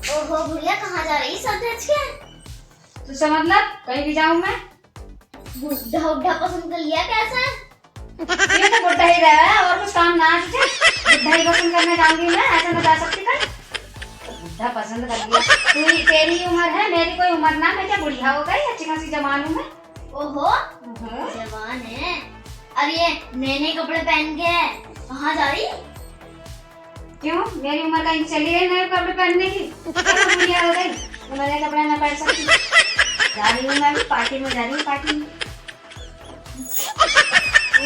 ओहो बुढ़िया कहाँ जा रही सज धज के? तुझसे मतलब कहीं भी जाऊं मैं? बुढ़ा उढ़ा पसंद कर लिया कैसा? ये तो बुढ़ा ही रहा है और कुछ काम ना है तुझे? बुढ़ा ही पसंद करने जाऊंगी मैं, ऐसा ना जा सकती कर। बुढ़ा पसंद कर लिया। तेरी उम्र है, मेरी कोई उम्र ना, मैं क्या बुढ़िया हो गई? अच्छी खासी जवान हूँ मैं। ओहो जवान है। अब ये नए नए कपड़े पहन के कहाँ जा रही? क्यों? मेरी उम्र कहीं चली गई नए कपड़े पहनने की? क्या बुढ़िया हो गई तो नए कपड़े ना पहन सकती? जा रही हूँ मैं भी, पार्टी में जा रही हूँ, पार्टी में।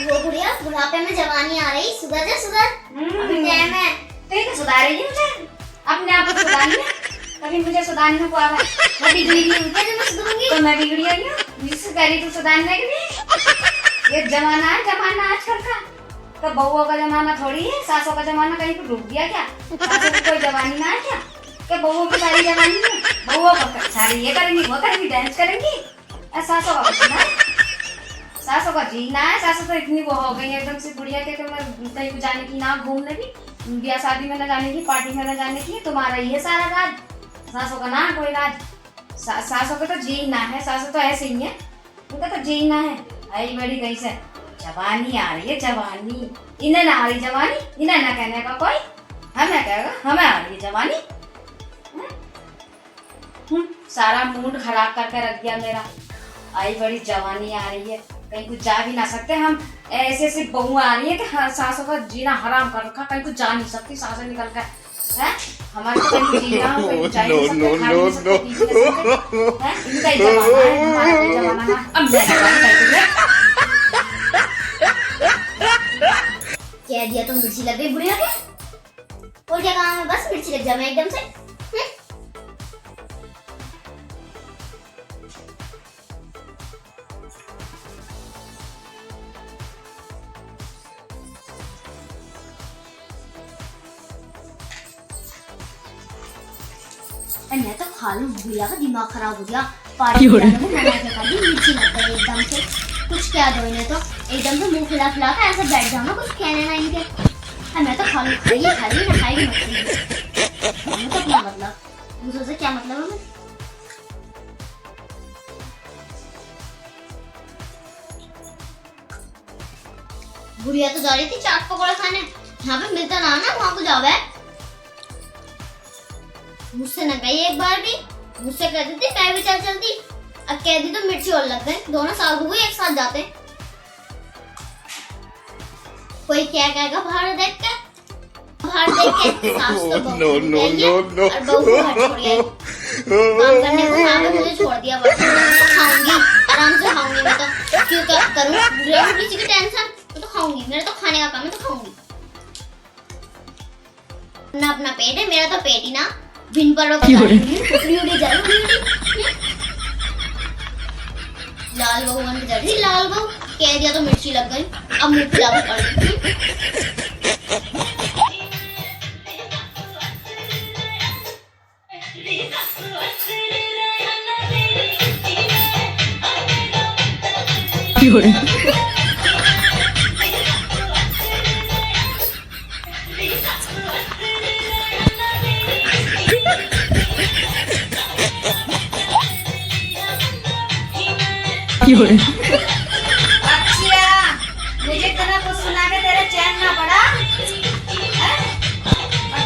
वो बुढ़िया बुढ़ापे में जवानी आ रही, सुधर जा सुधर। अभी टाइम है। तेरी तो सुधार रही मुझे, अपने आप को सुधारनी है। कभी मुझे सुधारने को आवा, मैं बिगड़ी नहीं हूँ। कैसे मैं सुधरूंगी? तो मैं बिगड़ी आई हूँ, मुझसे कह रही तू सुधारने के लिए। ये जमाना है, जमाना आजकल का। तो बहुओं का जमाना थोड़ी है, सासों का जमाना कहीं पर डूब गया क्या? सासों की कोई जवानी ना है क्या? क्या बहुओं की सारी जवानी है? बहुओं का सारी ये करेंगी, वो करेंगी, डांस करेंगी। सासों का कुछ ना है, सासों का जीना है। सासों तो इतनी वो हो गई है एकदम से बुढ़िया के मैं कहीं जाने की ना, घूमने की, ब्याह शादी में न जाने की, पार्टी में न जाने की। तुम्हारा ये सारा राज, सासों का ना कोई राज। सासों का तो जीना है, सासों तो ऐसे ही है, उनका तो जीना है। आई बड़ी कहीं से जवानी आ रही है, जवानी। इन्हें ना आ रही जवानी, इन्हें ना कहने का कोई, हमें कहेगा हमें आ रही है जवानी। सारा मूड खराब करके रख दिया मेरा। आई बड़ी जवानी आ रही है, कहीं कुछ जा भी ना सकते हम। ऐसे ऐसे बहुएं आ रही है कि सासों का जीना हराम कर रखा, कहीं कुछ जा नहीं सकती सासों निकल कर है। हमारे तो कहीं जीना हम कहीं जा नहीं सकते, खा नहीं सकते, पी नहीं सकते हैं। इनका ही जमाना है, हमारा कोई जमाना ना। अब मैं कह दिया तो मिर्ची लग गई बुढ़िया के। और क्या काम है, बस मिर्ची लग जाए एकदम से। मैं तो खा लूं, बुढ़िया का दिमाग खराब हो गया। पार्टी में मिर्ची लग गई एकदम से। कुछ क्या दो इन्हें तो एकदम से मुंह फुला फुला कर ऐसे बैठ जाओ ना, कुछ कहने ना इनके। मैं तो खा लूं, खाइए खाइए ना खाइए मत। तो क्या मतलब, मुझे से क्या मतलब है? बुढ़िया तो जा रही थी चाट पकौड़ा खाने, यहाँ पे मिलता ना ना, वहाँ को जाओ। मुझसे न गई एक बार भी, मुझसे कह देती मैं भी चल चलती। अब कह दी तो मिर्ची और लग गई, दोनों साल हुए एक साथ जाते। कोई क्या कहेगा बाहर देख के, सास तो बहू और बहू घर छोड़ गई। काम करने को कहा मुझे छोड़ दिया, बस खाऊंगी आराम से खाऊंगी मैं तो। क्यों क्या करूँ, बुढ़िया किसी की टेंशन, मैं तो खाऊंगी, मेरा तो खाने का काम है तो खाऊंगी। अपना अपना पेट है, मेरा तो पेट ही ना बिन पर लाल बहू बन के रही, लाल बहू कह दिया तो मिर्ची लग गई, अब मुंह फुला के पड़ अच्छा, मुझे तेरा कुछ सुना के तेरे चैन ना पड़ा?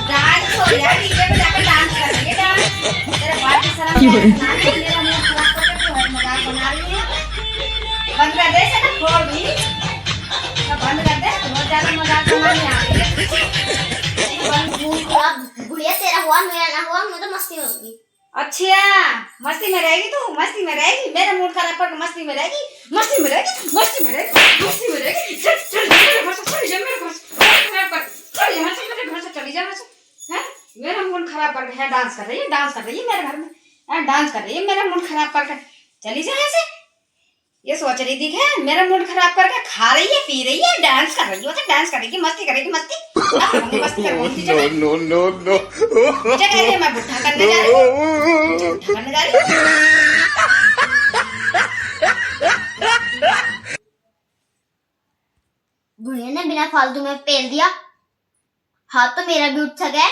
डांस हो गया, डीजे पे जाकर डांस कर रही है, डांस। तेरे बात की शर्म नहीं है, मेरा मुंह खराब करके तू हर मजाक बना रही है। बंद कर दे इसे ना, छोड़ दी ना, बंद कर दे, बहुत ज्यादा मजाक बनाने आ रही है। बुढ़िया तेरा हुआ मेरा ना हुआ, मैं तो मस्ती में होगी। अच्छा, मस्ती में रहेगी तू, मस्ती में रहेगी, मेरा मूड खराब करके मस्ती में रहेगी, मस्ती में रहेगी, मस्ती में रहेगी, मस्ती में रहेगी। चल चल मेरे घर से चली जा, मेरे घर से खराब कर, चल यहाँ से, मेरे घर से चली जा, वहाँ से। हैं, मेरा मूड खराब करके है, डांस कर रही है, डांस कर रही है मेरे घर में, हैं, डांस कर रही है, मेरा मूड खराब करके चली जा यहाँ से। ये सोच रही थी कि मेरा मूड खराब करके खा रही है, पी रही है, डांस कर रही है, डांस करेगी, मस्ती करेगी, मस्ती। मस्ती कर नो नो नो मुझे कह रही है मैं बुढ़ा करने जा रही हूँ, करने जा रही हूँ। बुढ़िया ने बिना फालतू में पेल दिया, हाथ तो मेरा भी उठ सका है,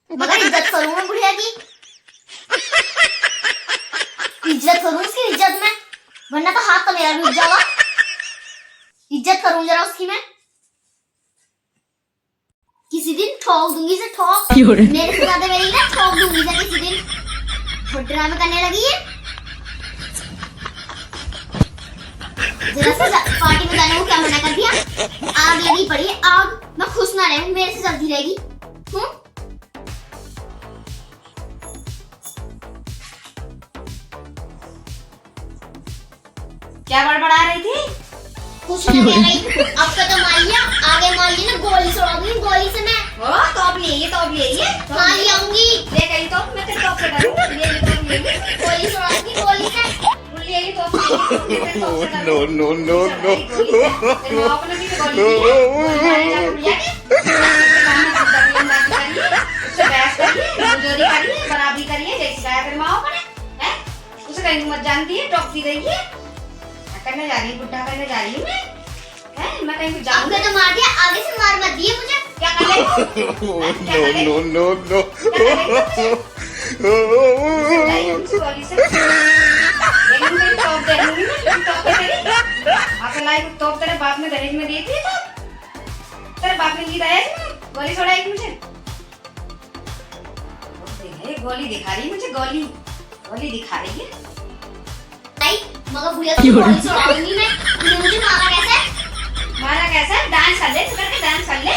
मगर इज्जत करूंगा बुढ़िया की। इज्जत करूँ उसकी, इज्जत में, वरना तो हाथ तो मेरा भी उठ जाएगा। इज्जत करूँ जरा उसकी मैं, किसी दिन ठोक दूंगी इसे, ठोक। मेरे से ज्यादा मेरी ना ठोक दूंगी इसे किसी दिन। बहुत ड्रामा करने लगी है। जरा सा पार्टी में जाने को क्या मना कर दिया? आग लगी पड़ी है, आग। मैं खुश ना रहूं, मेरे से जल्दी रहेगी। क्या बड़बड़ा रही थी? कुछ नहीं कह रही। अब तो मार लिया, आगे मार लिया ना, गोली छोड़ा दूंगी, गोली से मैं। तोप लिए हाँ ले आऊंगी। ले गई तो मैं तेरे तोप से डरूं। ले गोली छोड़ा दूंगी, गोली से। ले तो No, no, no, no. तेरे माँ को लगी तो गोली दी। उससे बहस करिए, जोरी करिए, बराबरी करिए, जैसी गाया तेरे माँ को ने, हैं? उसे कहीं मत जानती है, टॉपती रही है। करने जा रही है, बुड्ढा करने जा रही हूँ मैं, हैं? मैं कहीं जाऊँ? आपने तो मार दिया, आगे से मार मत दिए मुझे। क्या कर ले? No, no, no, no. गोली से लेकिन तेरी टॉप दे दूँगी मैं, टॉप पे तेरी आके लाई टॉप तेरे बाप ने दहेज में दी थी तो तेरे बाप ने दी दहेज में, गोली छोड़ाई मुझे। गोली दिखा रही मुझे, गोली दिखा रही है। मगर भैया तो गोली छोड़ाऊंगी मैं। तूने मुझे मारा कैसे? डांस कर ले, तू करके डांस कर ले।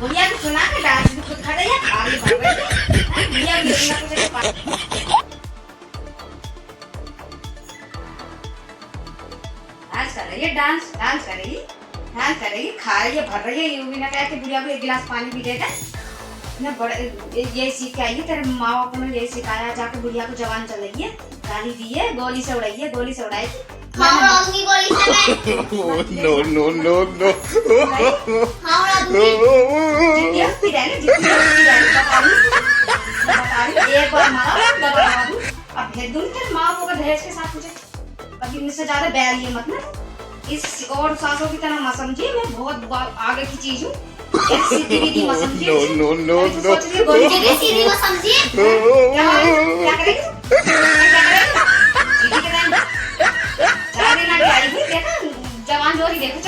भैया को सुना के डांस भी खुद कर रही है, खाली भर भैया भी सुना तुझे डांस कर रही है, खा रही है, भर रही है। यूं भी ना कहे कि भैया को एक गिलास पानी भी दे दे ना। बड़े ये सीख के आई है तेरे माँ बाप ने, यही सिखाया। जाके बुढ़िया को जवान चल रही है, गाली दी है, गोली से उड़ाई है, गोली से उड़ाई। हाँ उड़ाऊंगी गोली से मैं। No, no, no, no. हाँ उड़ा दूंगी। जितनी हंसती रहने, बता रही एक बार मारा दबा दूं, अब भेज दूंगी तेरे माँ बाप को दहेज के साथ। मुझे कभी मुझसे ज्यादा बैर ये मत ना, इस और सासों की तरह मत समझिए। मैं बहुत आगे की चीज हूँ, सीधी बीधी मत समझिए। No, no, no, no. गोली जगह सीधी मत समझिए। क्या करेगी? सीधी के टाइम 4 दिन आगे आई हुई, देखा जवान जोरी देखो,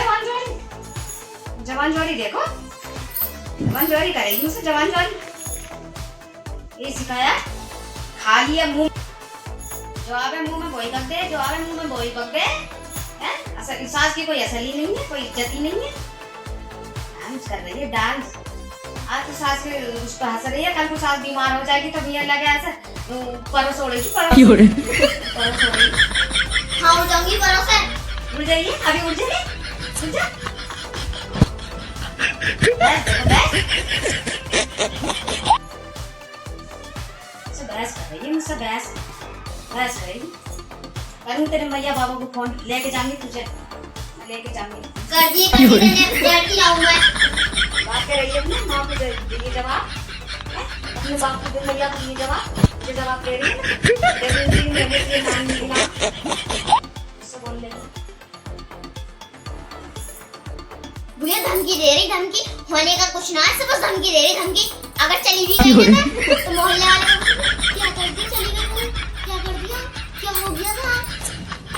जवान जोरी करेगी मुझसे, जवान जोरी। ये सिखाया, खा लिया मुंह, जो आवे मुंह में वही कर दे, हैं? असल सास की कोई असली नहीं है, कोई इज्जत ही नहीं है। डांस कर रही है, डांस। आज तो सास के उस पर हंस रही है, कल को सास बीमार हो जाएगी तो भैया लगे ऐसे परस ओढ़ेगी, परस ओढ़ेगी। हाँ उड़ जाऊंगी परों से। उड़ जाइए, अभी उड़ जाइए, उड़ जा। बहस कर रही है मुझसे, बहस करेगी। करूँ तेरे मैया बाबा को फोन, लेके जाऊंगी तुझे, लेके जाऊंगी। कर दिए डर की आऊँ मैं। बात कर रही है अपने माँ को दे जवाब, अपने बाप को दे, मैया को ये जवाब दे रही है। उससे बोल ले भैया धमकी दे रही, धमकी होने का कुछ ना है, बस धमकी दे रही, धमकी। अगर चली भी गई ना तो मोहल्ले वाले क्या कर दी, चली गई तू, क्या कर दिया, क्या हो गया था,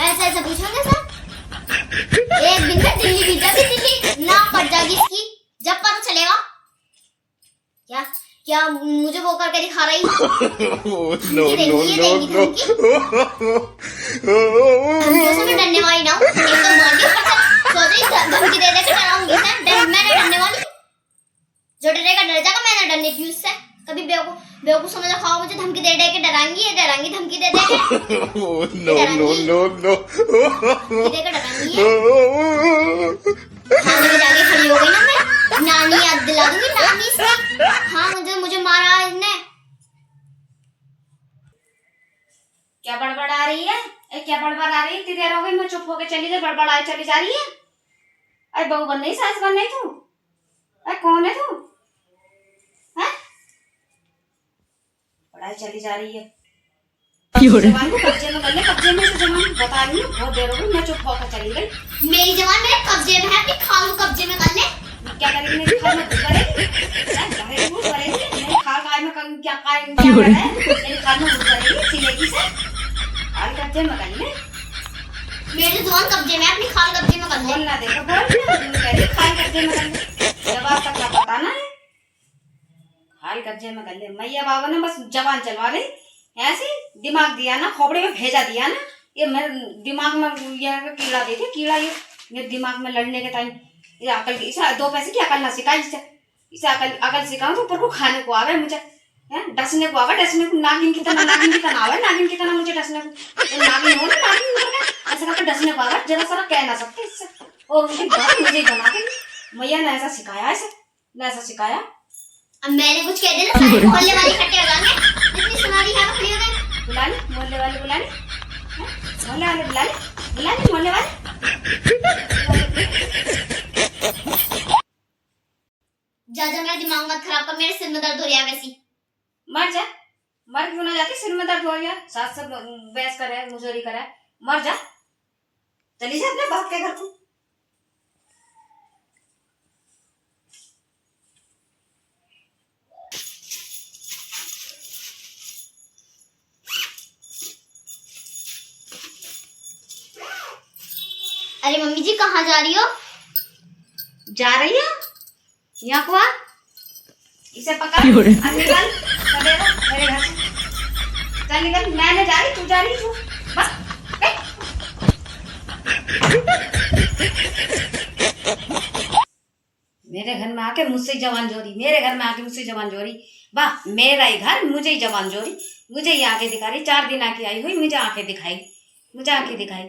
ऐसा पूछोगे सर। एक दिन में दिल्ली भी जाती, दिल्ली ना पड़ जाएगी इसकी, जब पता चलेगा। क्या मुझे वो करके दिखा रही? No, no, no, no. धमकियों से मैं डरने वाली ना हूँ, एकदम बोल के सोच रही धमकी दे के डराऊंगी सर। मैं नहीं डरने वाली, जो डरेगा डर जाएगा, मैं ना डरने की उससे। कभी बेवकूफ समझ रखा मुझे, धमकी दे के डराएंगी, धमकी दे के No, no, no, no. दे के डराएंगी। हाँ मेरे जाके खड़ी हो गई ना, मैं नानी याद दिला दूंगी, नानी से। हाँ मुझे मारा इसने। क्या बड़बड़ा रही है? क्या बड़बड़ा रही है? इतनी देर हो गई, मैं चुप होके चली गई, बड़बड़ाए चली जा रही है। अरे बहू बन नहीं, सास बन नहीं तू? अरे कौन है तू? हैं? बड़ाई चली जा रही है। जवान को कब्जे में कर ले, कब्जे में से जवान बता रही हूँ, बहुत देर हो गई, मैं चुप होकर चली गई। मेरी जवान मेरे कब्जे में है, अपनी खालू कब्जे में कर ले। क्या करेगी मेरी खाल में? घुस करेगी? मेरी खाल काय में क्या है? मेरी खाल में घुस करेगी, सिलेगी से। खाल कब्जे में कर ले। मेरी जुबान कब्जे में, अपनी खाल कब्जे में कर ले। बोलना देखो, बोल कह रही खाल कब्जे में कर ले। जवाब तक का पता ना है, खाल कब्जे में कर ले। मैया बाबा ने बस जवान चलवा रही, ऐसे दिमाग दिया ना, खोपड़े में भेजा दिया ना, ये मेरे दिमाग में ये कीड़ा देखे, कीड़ा ये दिमाग में लड़ने के टाइम ये अकल, इसे 2 पैसे की अकल ना सिखाई, इसे अकल सिखाऊं तो ऊपर को खाने को आवे मुझे, हैं डसने को आवे, डसने को नागिन की तरह आवे, नागिन की तरह मुझे डसने को। ये नागिन हो ना, नागिन करके ऐसा करके डसने को आवे, जरा सारा कह ना सकते इससे। और उनकी बात मुझे ही बना के मैया ने ऐसा सिखाया, ऐसे ने ऐसा सिखाया। अब मैंने कुछ कह दिया ना, सारे मोहल्ले वाले इकट्ठे हो जाएंगे, जितनी सुनारी है वो खड़ी हो गई। बुला ले मोहल्ले वाले, बुला ले मोहल्ले वाले, बुला ले मोहल्ले वाले। जा मेरा दिमाग मत खराब कर, मेरे सिर में दर्द हो रहा है वैसी। मर जा, मर क्यों ना जाती, सिर में दर्द हो गया, सास सब बहस करे, मुजोरी करे, मर जा, चली जा अपने बाप के घर को। अरे मम्मी जी कहाँ जा रही हो? जा रही है यहाँ को, आ इसे पकड़, अब निकल सवेरा मेरे घर से, चल निकल। मैं नहीं जा रही, तू जा रही, तू बस मेरे घर में आके मुझसे जवान जोरी, मेरे घर में आके मुझसे जवान जोरी, वाह मेरा ही घर, मुझे ही जवान जोरी, मुझे ही आंखें दिखा रही। 4 दिन आके आई हुई, मुझे आंखें दिखाई, मुझे आंखें दिखाई।